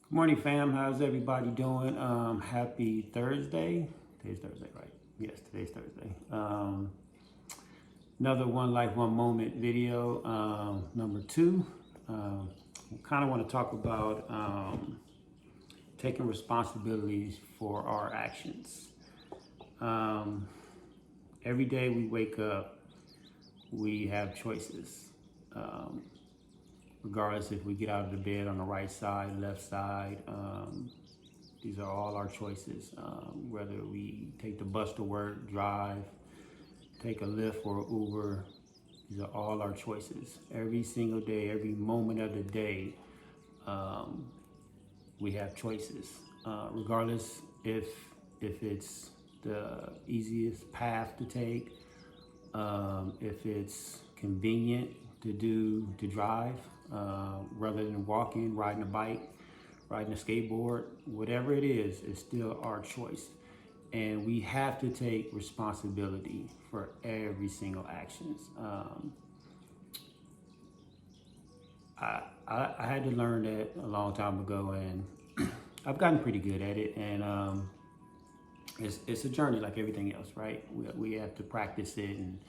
Good morning, fam. How's everybody doing? Happy Thursday. Today's Thursday, right? Yes, today's Thursday. Another One Life, One Moment video, number two. Kind of want to talk about taking responsibilities for our actions. Every day we wake up, we have choices. Regardless if we get out of the bed on the right side, left side, these are all our choices. Whether we take the bus to work, drive, take a Lyft or Uber, these are all our choices. Every single day, every moment of the day, we have choices. Regardless if it's the easiest path to take, if it's convenient to drive, rather than walking, riding a bike, riding a skateboard, whatever it is, it's still our choice. And we have to take responsibility for every single actions. I had to learn that a long time ago, and I've gotten pretty good at it. And it's a journey like everything else, right? We have to practice it and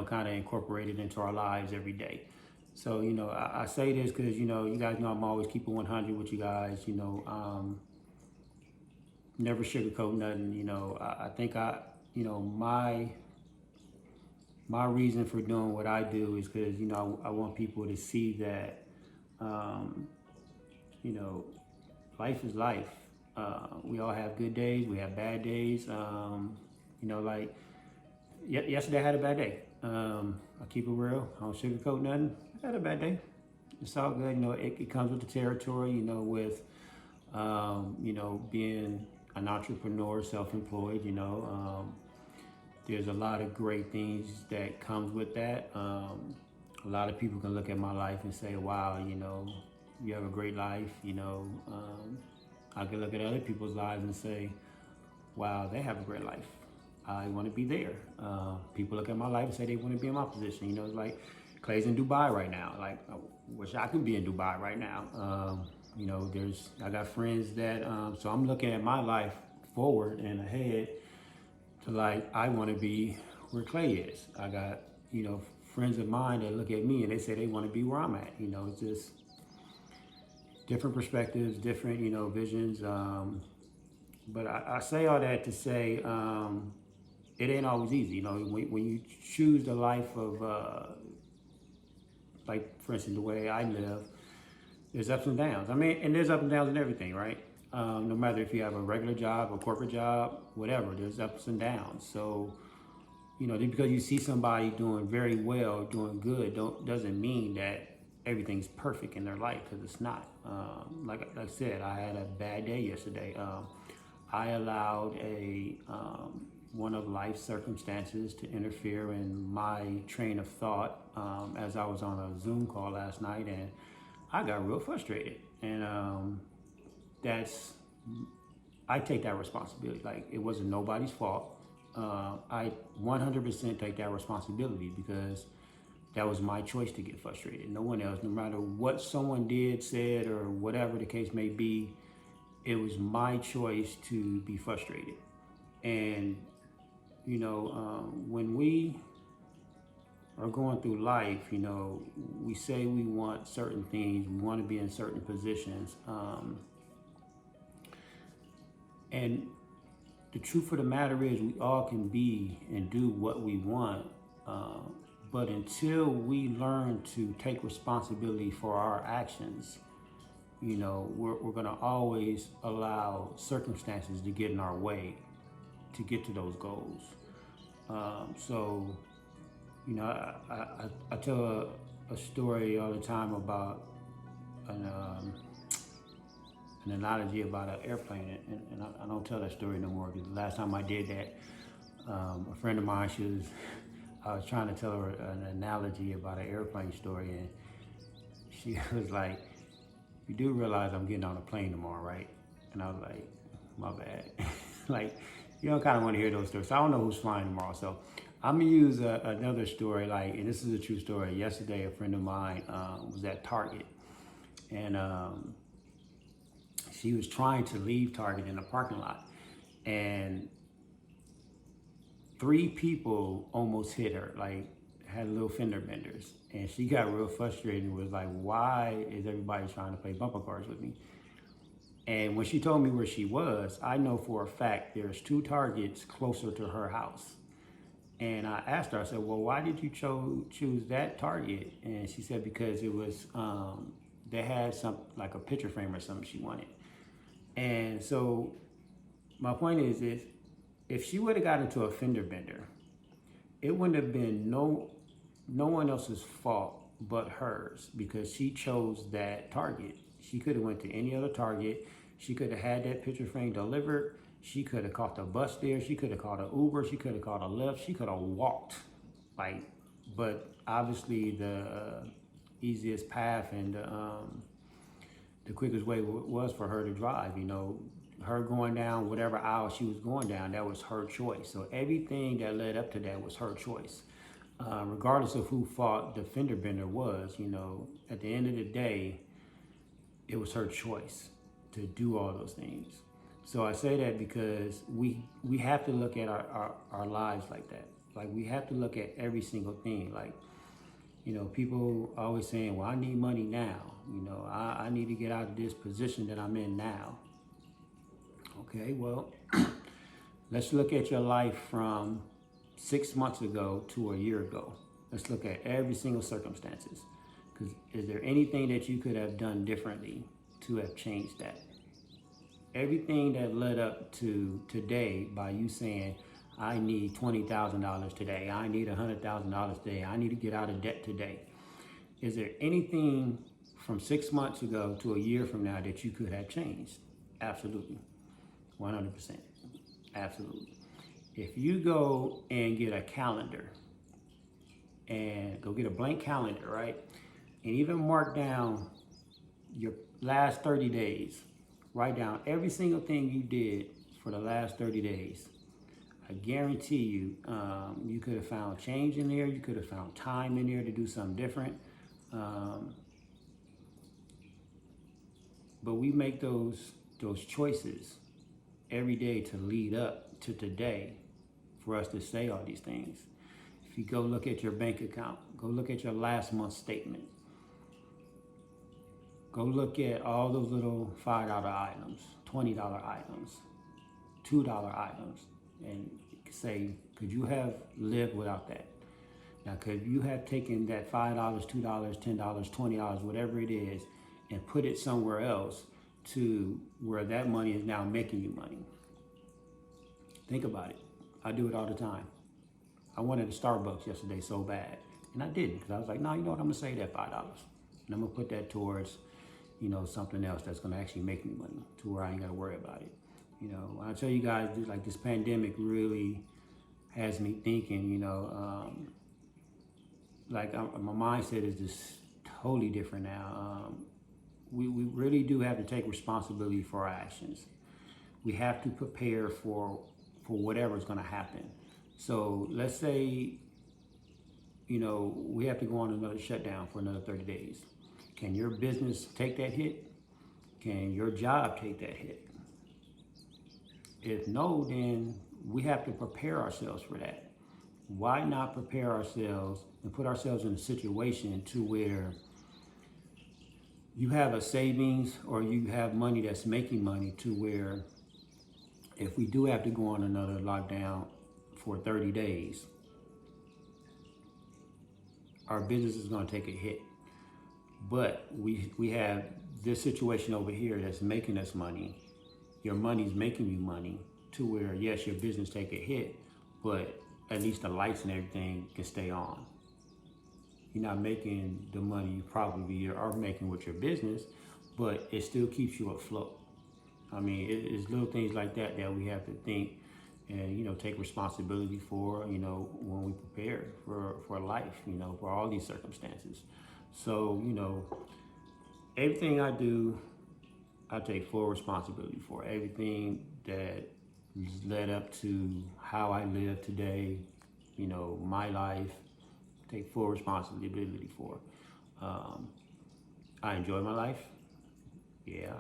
kind of incorporate it into our lives every day. So, I say this because, you guys know I'm always keeping 100 with you guys, never sugarcoat nothing. I think my reason for doing what I do is because, I want people to see that, life is life. We all have good days, we have bad days. Like yesterday I had a bad day. I keep it real. I don't sugarcoat nothing. I had a bad day. It's all good. It comes with the territory. With being an entrepreneur, self-employed. There's a lot of great things that comes with that. A lot of people can look at my life and say, "Wow, you have a great life." I can look at other people's lives and say, "Wow, they have a great life. I want to be there." People look at my life and say they want to be in my position. It's like Clay's in Dubai right now. Like, I wish I could be in Dubai right now. I got friends that, so I'm looking at my life forward and ahead to like, I want to be where Clay is. I got, friends of mine that look at me and they say they want to be where I'm at. It's just different perspectives, different, visions. But I say all that to say, it ain't always easy. When you choose the life of, like, for instance, the way I live, there's ups and downs. And there's ups and downs in everything, right? No matter if you have a regular job, a corporate job, whatever, there's ups and downs. So, just because you see somebody doing very well, doing good, doesn't mean that everything's perfect in their life, because it's not. Like I said, I had a bad day yesterday. I allowed one of life's circumstances to interfere in my train of thought as I was on a Zoom call last night, and I got real frustrated. And I take that responsibility. Like, it wasn't nobody's fault. I 100% take that responsibility because that was my choice to get frustrated. No one else, no matter what someone did, said, or whatever the case may be, it was my choice to be frustrated. And when we are going through life, we say we want certain things, we want to be in certain positions. And the truth of the matter is, we all can be and do what we want. But until we learn to take responsibility for our actions, we're going to always allow circumstances to get in our way to get to those goals. So, I tell a story all the time about an analogy about an airplane, and I don't tell that story no more, because the last time I did that, a friend of mine, I was trying to tell her an analogy about an airplane story, and she was like, "You do realize I'm getting on a plane tomorrow, right?" And I was like, "My bad." Like, you don't kind of want to hear those stories. So I don't know who's flying tomorrow. So I'm gonna use another story, and this is a true story. Yesterday, a friend of mine was at Target, and she was trying to leave Target in the parking lot, and 3 people almost hit her, like had little fender benders, and she got real frustrated and was like, why is everybody trying to play bumper cars with me? And when she told me where she was, I know for a fact there's 2 Targets closer to her house. And I asked her, I said, well, why did you choose that Target? And she said, because it was, they had some, like a picture frame or something she wanted. And so my point is if she would have got into a fender bender, it wouldn't have been no one else's fault but hers, because she chose that Target. She could have went to any other Target. She could have had that picture frame delivered. She could have caught the bus there. She could have called an Uber. She could have called a Lyft. She could have walked, like, but obviously the easiest path and the quickest way was for her to drive. You know, her going down whatever aisle she was going down, that was her choice. So everything that led up to that was her choice. Regardless of who fought the fender bender was, you know, at the end of the day, it was her choice to do all those things. So I say that because we have to look at our lives like that. Like, we have to look at every single thing. Like, you know, people always saying, well, I need money now. You know, I need to get out of this position that I'm in now. Okay, well, let's look at your life from 6 months ago to a year ago. Let's look at every single circumstances. Because is there anything that you could have done differently to have changed that? Everything that led up to today by you saying, I need $20,000 today, I need $100,000 today, I need to get out of debt today. Is there anything from 6 months ago to a year from now that you could have changed? Absolutely. 100%. Absolutely. If you go and get a calendar and go get a blank calendar, right? And even mark down your last 30 days, write down every single thing you did for the last 30 days. I guarantee you, you could have found change in there. You could have found time in there to do something different. But we make those choices every day to lead up to today for us to say all these things. If you go look at your bank account, go look at your last month's statement. Go look at all those little $5 items, $20 items, $2 items, and say, could you have lived without that? Now, could you have taken that $5, $2, $10, $20, whatever it is, and put it somewhere else to where that money is now making you money? Think about it. I do it all the time. I wanted a Starbucks yesterday so bad, and I didn't, because I was like, no, you know what, I'm gonna save that $5, and I'm gonna put that towards, you know, something else that's gonna actually make me money, to where I ain't gotta worry about it. You know, I tell you guys, like, this pandemic really has me thinking, you know, like my mindset is just totally different now. We really do have to take responsibility for our actions. We have to prepare for whatever's gonna happen. So let's say, you know, we have to go on another shutdown for another 30 days. Can your business take that hit? Can your job take that hit? If no, then we have to prepare ourselves for that. Why not prepare ourselves and put ourselves in a situation to where you have a savings, or you have money that's making money, to where if we do have to go on another lockdown for 30 days, our business is going to take a hit. But we have this situation over here that's making us money. Your money's making you money, to where, yes, your business take a hit, but at least the lights and everything can stay on. You're not making the money you probably are making with your business, but it still keeps you afloat. I mean, it's little things like that that we have to think and, you know, take responsibility for, you know, when we prepare for life, you know, for all these circumstances. So, you know, everything I do, I take full responsibility for. Everything that led up to how I live today, you know, my life, take full responsibility for. I enjoy my life. Yeah,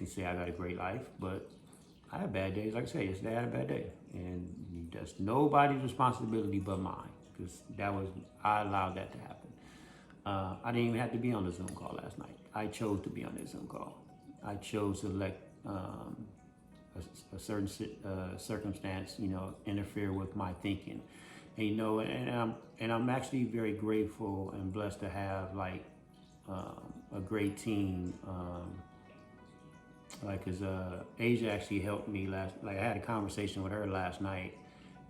can say I got a great life, but I have bad days. Like I say, yesterday I had a bad day, and that's nobody's responsibility but mine, because I allowed that to happen. I didn't even have to be on the Zoom call last night. I chose to be on that Zoom call. I chose to let a certain circumstance, interfere with my thinking. And I'm actually very grateful and blessed to have a great team. Cause Asia actually helped me I had a conversation with her last night,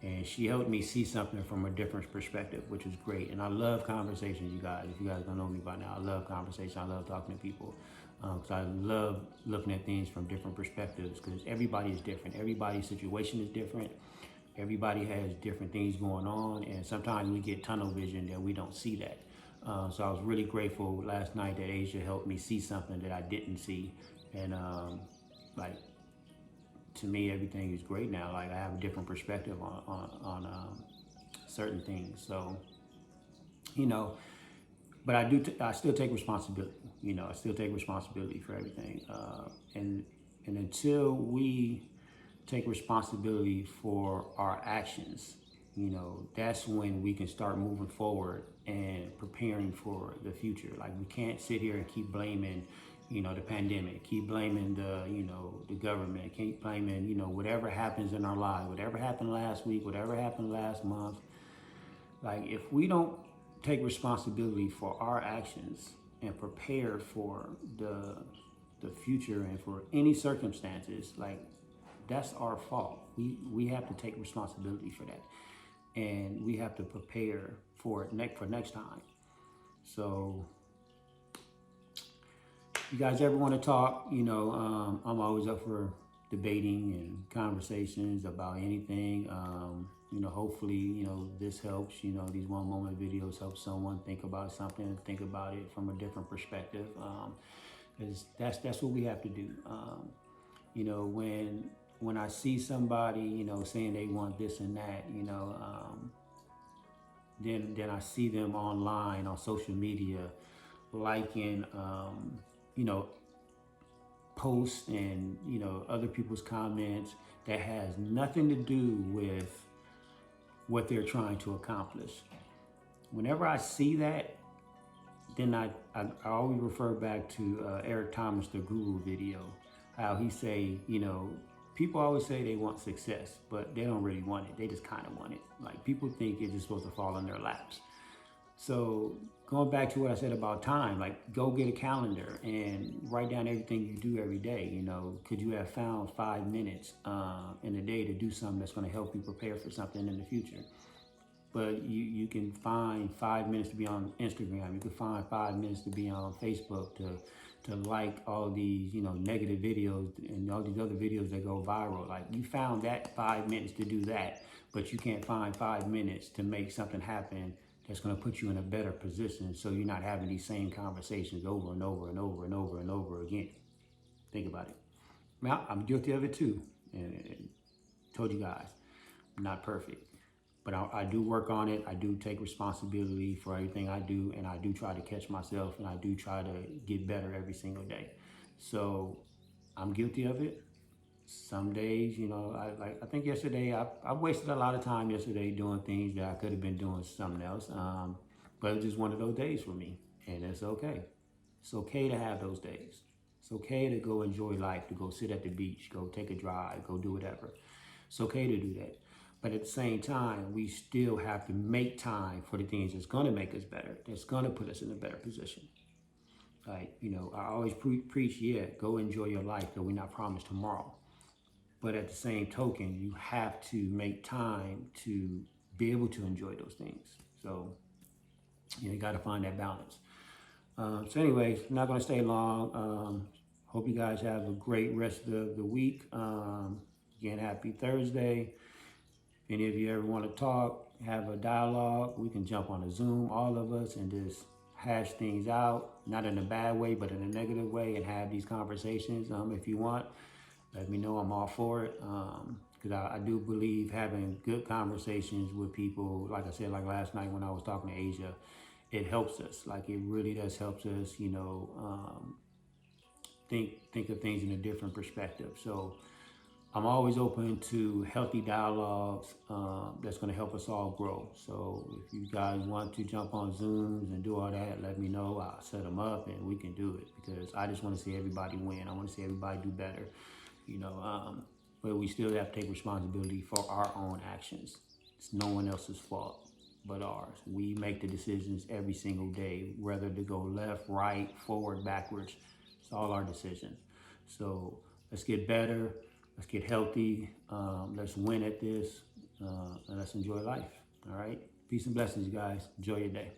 and she helped me see something from a different perspective, which was great. And I love conversations, you guys. If you guys don't know me by now, I love conversation. I love talking to people, because I love looking at things from different perspectives, because everybody is different. Everybody's situation is different. Everybody has different things going on, and sometimes we get tunnel vision that we don't see that. So I was really grateful last night that Asia helped me see something that I didn't see. And to me, everything is great now. Like, I have a different perspective on certain things. So, but I still take responsibility. I still take responsibility for everything. And until we take responsibility for our actions, that's when we can start moving forward and preparing for the future. Like, we can't sit here and keep blaming, the pandemic, keep blaming the government, keep blaming, whatever happens in our lives, whatever happened last week, whatever happened last month. Like, if we don't take responsibility for our actions and prepare for the future and for any circumstances, like, that's our fault. We have to take responsibility for that, and we have to prepare for it for next time. So, you guys ever want to talk, I'm always up for debating and conversations about anything. Hopefully, this helps. These 1 moment videos help someone think about something and think about it from a different perspective. Because that's what we have to do. When I see somebody, saying they want this and that, then I see them online on social media, liking, posts and, other people's comments that has nothing to do with what they're trying to accomplish. Whenever I see that, then I always refer back to Eric Thomas, the Guru video, how he say, people always say they want success, but they don't really want it. They just kind of want it. Like, people think it's just supposed to fall in their laps. So going back to what I said about time, like, go get a calendar and write down everything you do every day. Could you have found 5 minutes in a day to do something that's going to help you prepare for something in the future? But you can find 5 minutes to be on Instagram. You can find 5 minutes to be on Facebook, to like all these, negative videos and all these other videos that go viral. Like, you found that 5 minutes to do that, but you can't find 5 minutes to make something happen that's going to put you in a better position, so you're not having these same conversations over and over and over and over and over again. Think about it. Now, I'm guilty of it too. And told you guys, I'm not perfect. But I do work on it. I do take responsibility for everything I do, and I do try to catch myself, and I do try to get better every single day. So I'm guilty of it. Some days, I think yesterday, I wasted a lot of time yesterday doing things that I could have been doing something else. But it's just one of those days for me, and it's okay. It's okay to have those days. It's okay to go enjoy life, to go sit at the beach, go take a drive, go do whatever. It's okay to do that. But at the same time, we still have to make time for the things that's going to make us better, that's going to put us in a better position. Like, I always preach, go enjoy your life, though we're not promised tomorrow. But at the same token, you have to make time to be able to enjoy those things. So, you got to find that balance. So anyways, I'm not going to stay long. Hope you guys have a great rest of the week. Again, happy Thursday. If any of you ever want to talk, have a dialogue, we can jump on a Zoom, all of us, and just hash things out, not in a bad way, but in a negative way, and have these conversations. If you want, let me know. I'm all for it. Because I do believe having good conversations with people, like I said, like last night when I was talking to Asia, it helps us. Like, it really does help us, think think of things in a different perspective. So I'm always open to healthy dialogues that's going to help us all grow. So if you guys want to jump on Zooms and do all that, let me know. I'll set them up and we can do it, because I just want to see everybody win. I want to see everybody do better, you know. But we still have to take responsibility for our own actions. It's no one else's fault but ours. We make the decisions every single day, whether to go left, right, forward, backwards. It's all our decisions. So let's get better. Let's get healthy. Let's win at this. And let's enjoy life. All right. Peace and blessings, guys. Enjoy your day.